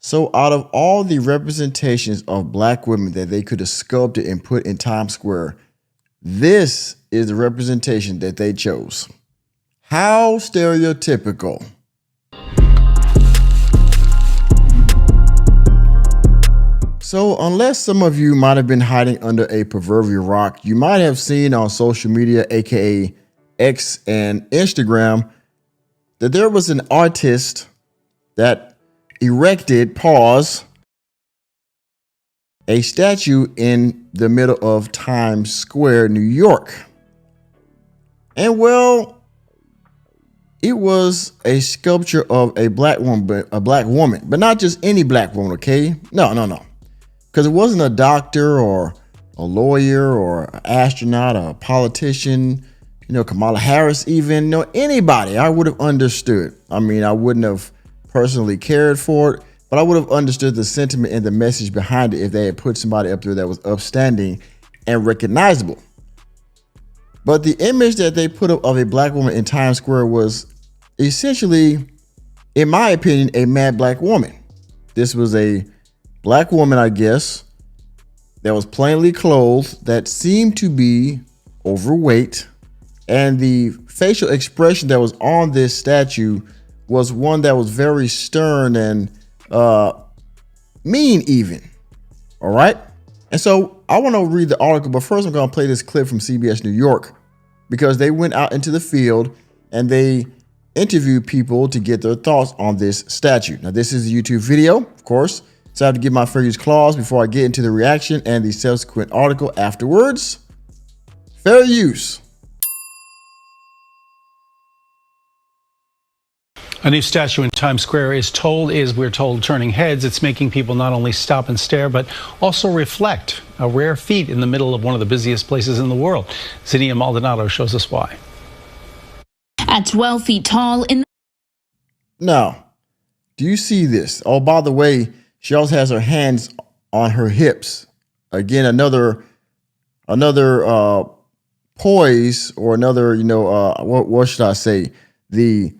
So out of all the representations of black women that they could have sculpted and put in Times Square, this is the representation that they chose. How stereotypical. So unless some of you might have been hiding under a proverbial rock, you might have seen on social media, aka X and Instagram, that there was an artist that erected, a statue in the middle of Times Square, New York. And well, it was a sculpture of a black woman, but not just any black woman, okay? No. Because it wasn't a doctor or a lawyer or an astronaut or a politician, Kamala Harris even, anybody. I would have understood. I mean, I wouldn't have personally cared for it, but I would have understood the sentiment and the message behind it if they had put somebody up there that was upstanding and recognizable. But the image that they put up of a black woman in Times Square was essentially, in my opinion, a mad black woman. This was a black woman, I guess, that was plainly clothed, that seemed to be overweight, and the facial expression that was on this statue was one that was very stern and mean even. All right. And so I want to read the article, but first I'm going to play this clip from CBS New York because they went out into the field and they interviewed people to get their thoughts on this statue. Now, this is a YouTube video, of course, so I have to give my fair use clause before I get into the reaction and the subsequent article afterwards. Fair use. A new statue in Times Square we're told, turning heads. It's making people not only stop and stare, but also reflect. A rare feat in the middle of one of the busiest places in the world. Zinnia Maldonado shows us why. At 12 feet tall Now, do you see this? Oh, by the way, she also has her hands on her hips. Again, another poise, or another, what should I say? The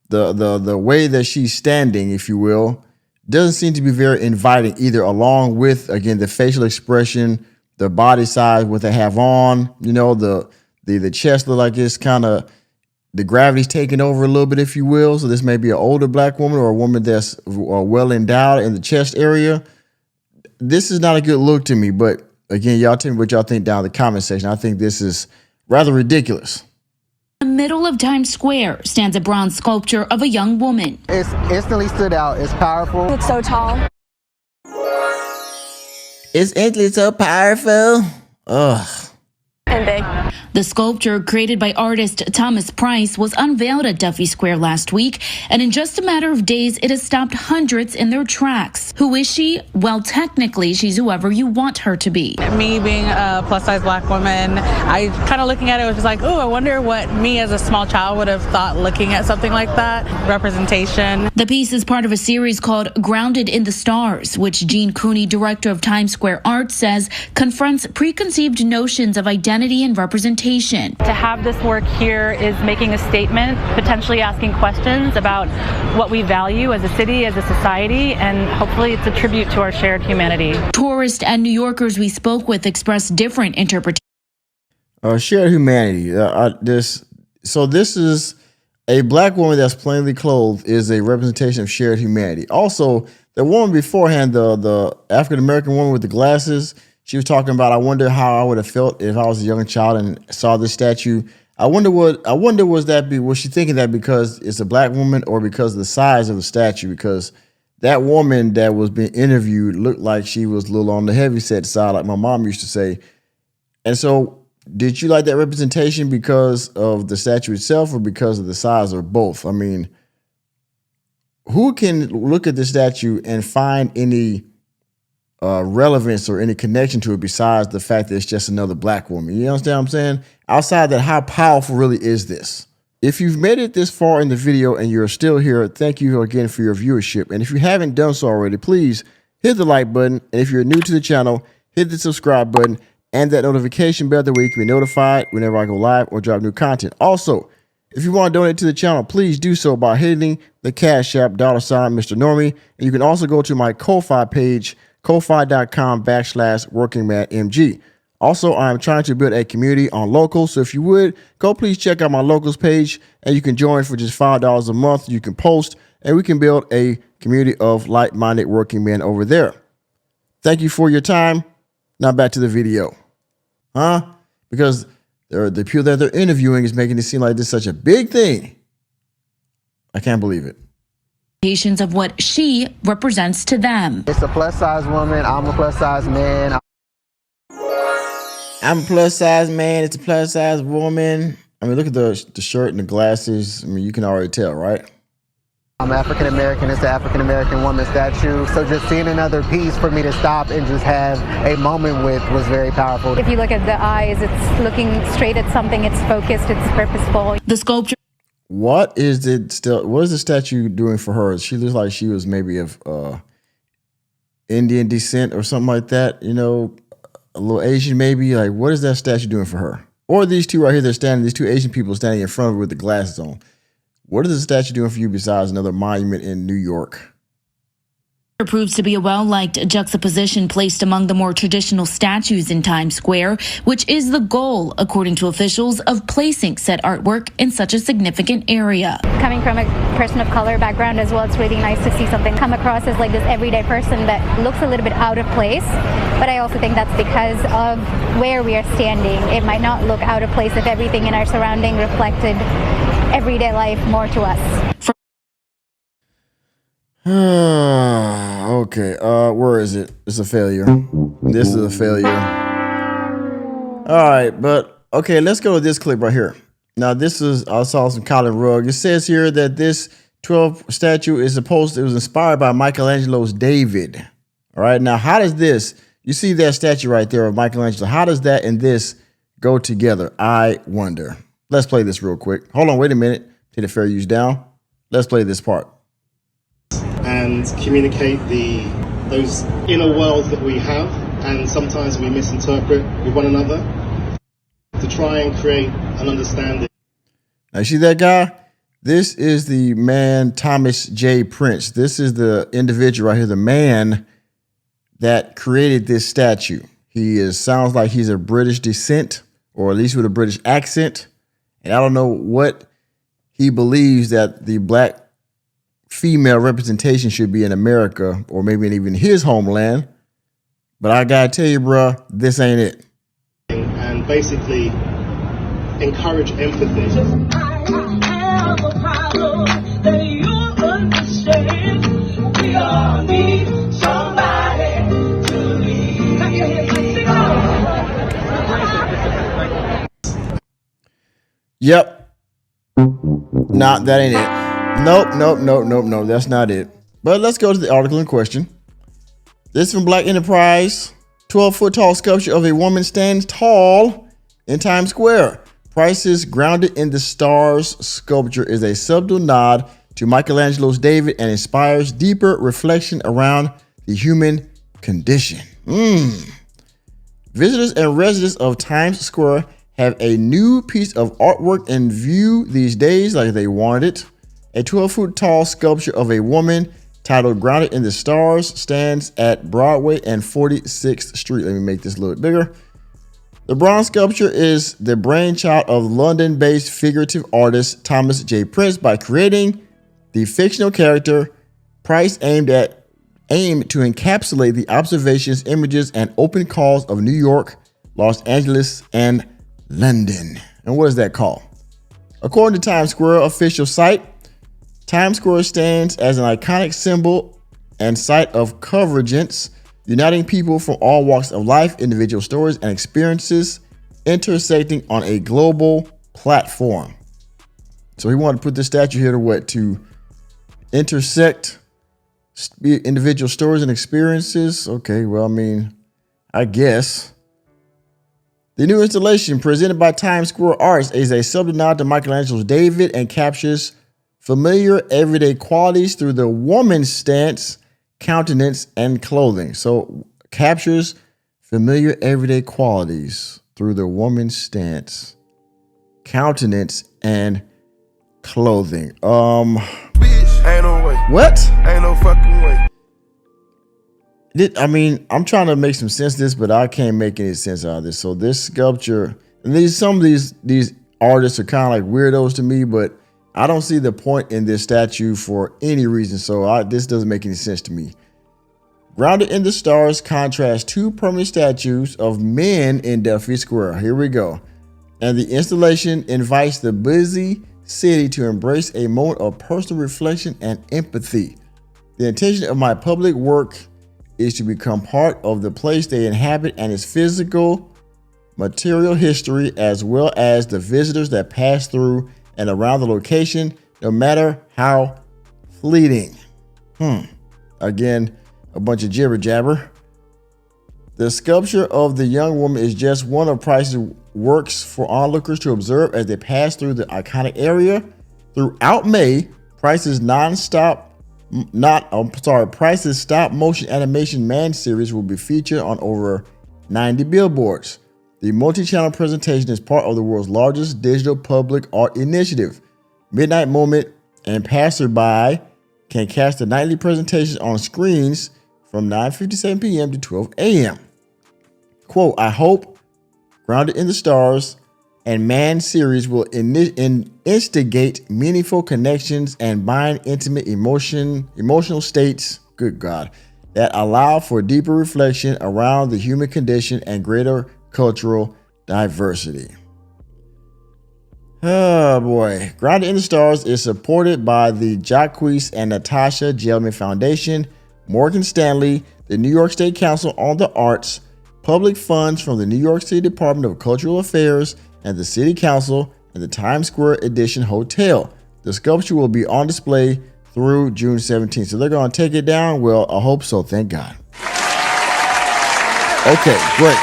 way that she's standing, if you will, doesn't seem to be very inviting either, along with, again, the facial expression, the body size, what they have on, the chest look like it's kind of, the gravity's taking over a little bit, if you will. So this may be an older black woman or a woman that's well endowed in the chest area. This is not a good look to me, but again, y'all tell me what y'all think down in the comment section. I think this is rather ridiculous. In the middle of Times Square stands a bronze sculpture of a young woman. It's instantly stood out. It's powerful. It's so tall. It's instantly so powerful. Ugh. And big. The sculpture, created by artist Thomas Price, was unveiled at Duffy Square last week, and in just a matter of days, it has stopped hundreds in their tracks. Who is she? Well, technically, she's whoever you want her to be. Me being a plus-size black woman, I kind of looking at it was just like, oh, I wonder what me as a small child would have thought looking at something like that. Representation. The piece is part of a series called Grounded in the Stars, which Gene Cooney, director of Times Square Art, says confronts preconceived notions of identity and representation. To have this work here is making a statement, potentially asking questions about what we value as a city, as a society, and hopefully it's a tribute to our shared humanity. Tourists and New Yorkers we spoke with expressed different interpretations. Shared humanity. So this is a black woman that's plainly clothed is a representation of shared humanity. Also, the woman beforehand, the African-American woman with the glasses, she was talking about, I wonder how I would have felt if I was a young child and saw this statue. Was she thinking that because it's a black woman or because of the size of the statue? Because that woman that was being interviewed looked like she was a little on the heavy set side, like my mom used to say. And so did you like that representation because of the statue itself or because of the size, or both? I mean, who can look at the statue and find any relevance or any connection to it besides the fact that it's just another black woman? You understand what I'm saying? Outside that, how powerful really is this? If you've made it this far in the video and you're still here, thank you again for your viewership. And if you haven't done so already, please hit the like button. And if you're new to the channel, hit the subscribe button and that notification bell, that way you can be notified whenever I go live or drop new content. Also, If you want to donate to the channel, please do so by hitting the Cash App $ Mr. Normie. And you can also go to my Ko-Fi page, ko-fi.com/workingmanmg. Also, I'm trying to build a community on Locals. So if you would, go please check out my Locals page and you can join for just $5 a month. You can post and we can build a community of like-minded working men over there. Thank you for your time. Now back to the video. Because the people that they're interviewing is making it seem like this is such a big thing. I can't believe it. Of what she represents to them. It's a plus size woman. I'm a plus size man. I'm a plus size man. It's a plus size woman. I mean, look at the shirt and the glasses. I mean, you can already tell, right? I'm African American. It's the African American woman statue. So just seeing another piece for me to stop and just have a moment with was very powerful. If you look at the eyes, it's looking straight at something. It's focused. It's purposeful. The sculpture. What is the statue doing for her? She looks like she was maybe of Indian descent or something like that. You know, a little Asian maybe. Like, what is that statue doing for her? Or these two right here, these two Asian people standing in front of her with the glasses on. What is the statue doing for you besides another monument in New York? Proves to be a well-liked juxtaposition placed among the more traditional statues in Times Square, which is the goal, according to officials, of placing said artwork in such a significant area. Coming from a person of color background as well, it's really nice to see something come across as like this everyday person that looks a little bit out of place. But I also think that's because of where we are standing. It might not look out of place if everything in our surrounding reflected everyday life more to us. Okay, where is it? It's a failure. This is a failure. All right, but okay, let's go to this clip right here. Now, I saw some Colin Rugg. It says here that this 12 statue it was inspired by Michelangelo's David. All right, now how does this, you see that statue right there of Michelangelo, how does that and this go together? I wonder. Let's play this real quick. Hold on, wait a minute. Take the fair use down. Let's play this part. And communicate those inner worlds that we have, and sometimes we misinterpret with one another, to try and create an understanding. Now, you see that guy? This is the man Thomas J. Prince. This is the individual right here, the man that created this statue. Sounds like he's of British descent, or at least with a British accent. And I don't know what he believes that the black female representation should be in America, or maybe even his homeland. But I gotta tell you, bruh, this ain't it. And basically encourage empathy. I have a problem that you understand. We all need somebody to lead. Yep. Nah, that ain't it. Nope. That's not it. But let's go to the article in question. This is from Black Enterprise. 12-foot tall sculpture of a woman stands tall in Times Square. Price's Grounded in the Stars sculpture is a subtle nod to Michelangelo's David and inspires deeper reflection around the human condition. Visitors and residents of Times Square have a new piece of artwork in view these days, like they wanted it. A 12-foot tall sculpture of a woman titled Grounded in the Stars stands at Broadway and 46th Street. Let me make this a little bit bigger. The bronze sculpture is the brainchild of London-based figurative artist Thomas J. Prince. By creating the fictional character, Price aimed to encapsulate the observations, images, and open calls of New York, Los Angeles, and London. And what is that call? According to Times Square official site, Times Square stands as an iconic symbol and site of convergence, uniting people from all walks of life, individual stories, and experiences intersecting on a global platform. So he wanted to put this statue here to intersect individual stories and experiences. Okay, well, I mean, I guess. The new installation presented by Times Square Arts is a subtle nod to Michelangelo's David and captures familiar everyday qualities through the woman's stance, countenance, and clothing. So captures familiar everyday qualities through the woman's stance, countenance, and clothing. Bitch, ain't no way. What? Ain't no fucking way. I mean, I'm trying to make some sense of this, but I can't make any sense out of this. So this sculpture, and some of these artists are kind of like weirdos to me, but I don't see the point in this statue for any reason. So this doesn't make any sense to me. Grounded in the stars contrast two permanent statues of men in Duffy Square. Here we go. And the installation invites the busy city to embrace a moment of personal reflection and empathy. The intention of my public work is to become part of the place they inhabit and its physical, material history, as well as the visitors that pass through and around the location, no matter how fleeting. Again, a bunch of jibber jabber. The sculpture of the young woman is just one of Price's works for onlookers to observe as they pass through the iconic area. Throughout May, Price's Price's stop motion animation Man series will be featured on over 90 billboards. The multi-channel presentation is part of the world's largest digital public art initiative. Midnight Moment and passerby can catch the nightly presentations on screens from 9:57 p.m. to 12 a.m. Quote, I hope Grounded in the Stars and Man series will instigate meaningful connections and bind intimate emotional states, good God, that allow for deeper reflection around the human condition and greater cultural diversity. Oh boy. Grounded in the Stars is supported by the Jacques and Natasha Gelman Foundation, Morgan Stanley, the New York State Council on the Arts, public funds from the New York City Department of Cultural Affairs and the City Council, and the Times Square Edition Hotel. The sculpture will be on display through June 17th. So they're going to take it down? Well, I hope so. Thank God. Okay, great.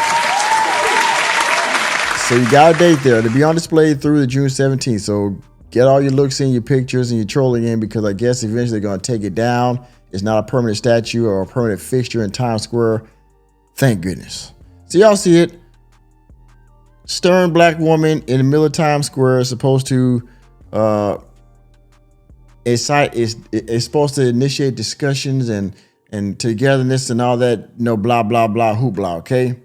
So you got a date there to be on display through the June 17th. So get all your looks in, your pictures, and your trolling in, because I guess eventually they're going to take it down. It's not a permanent statue or a permanent fixture in Times Square. Thank goodness. So y'all see it. Stern black woman in the middle of Times Square is supposed to is supposed to initiate discussions and togetherness and all that, blah blah blah hoopla. Okay,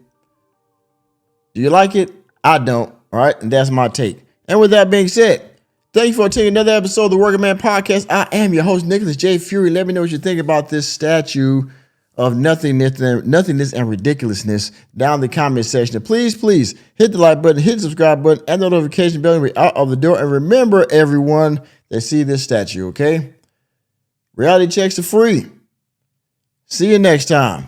do you like it? I don't. All right, and that's my take. And with that being said, thank you for taking another episode of the Working Man Podcast. I am your host, Nicholas J. Fury. Let me know what you think about this statue of nothingness and ridiculousness down in the comment section. And please hit the like button, hit the subscribe button, and the notification bell, and we're out of the door. And remember, everyone that see this statue, okay? Reality checks are free. See you next time.